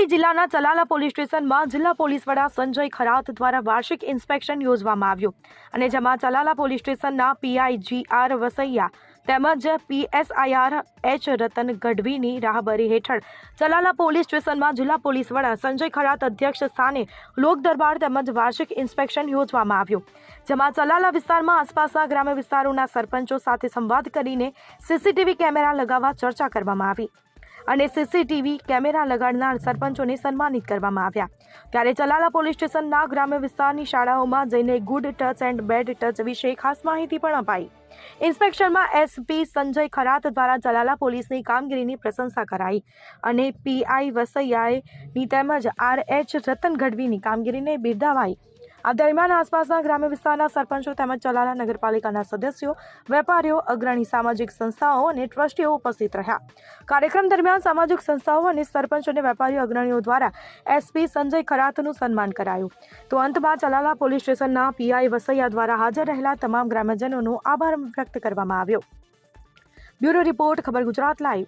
અમરેલી જિલ્લાના ચલાલા પોલીસ સ્ટેશનમાં જિલ્લા પોલીસ વડા સંજય ખરાત દ્વારા વાર્ષિક ઇન્સ્પેક્શન યોજવામાં આવ્યું અને જેમાં ચલાલા પોલીસ સ્ટેશનના પીઆઈ GR વસૈયા તેમજ PSIR H રતન ગઢવીની રાહબરી હેઠળ ચલાલા પોલીસ સ્ટેશનમાં જિલ્લા પોલીસ વડા સંજય ખરાત અધ્યક્ષ સ્થાને લોક દરબાર તેમજ વાર્ષિક ઇન્સ્પેક્શન યોજવામાં આવ્યું, જેમાં ચલાલા વિસ્તારમાં આસપાસના ગ્રામ્ય વિસ્તારોના સરપંચો સાથે સંવાદ કરીને CCTV કેમેરા લગાવવા ચર્ચા કરવામાં આવી અને CCTV કેમેરા લગાડનાર સરપંચોને સન્માનિત કરવામાં આવ્યા। ત્યારે ચલાલા પોલીસ સ્ટેશનના ગ્રામ્ય વિસ્તારની શાળાઓમાં જઈને good touch and bed touch વિશે ખાસ માહિતી પણ અપાઈ। ઇન્સ્પેક્શનમાં SP સંજય ખરાત દ્વારા ચલાલા પોલીસની કામગીરીની પ્રશંસા કરાઈ અને PI વસૈયાની તેમજ RH રતન ગઢવીની કામગીરીને બિરદાવાઈ। આ દરમિયાન આસપાસના ગ્રામ્ય વિસ્તારના સરપંચો તેમજ ચલાલા નગરપાલિકાના સદસ્યો, વેપારીઓ, અગ્રણી સામાજિક સંસ્થાઓ અને ટ્રસ્ટીઓ ઉપસ્થિત રહ્યા। કાર્યક્રમ દરમિયાન સામાજિક સંસ્થાઓ અને સરપંચ અને વેપારીઓ અગ્રણીઓ દ્વારા SP સંજય ખરાતનું સન્માન કરાયું। તો અંતમાં ચલાલા પોલીસ સ્ટેશનના PI વસૈયા દ્વારા હાજર રહેલા તમામ ગ્રામ્યજનોનો આભાર વ્યક્ત કરવામાં આવ્યો। બ્યુરો રિપોર્ટ, ખબર ગુજરાત લાઈવ।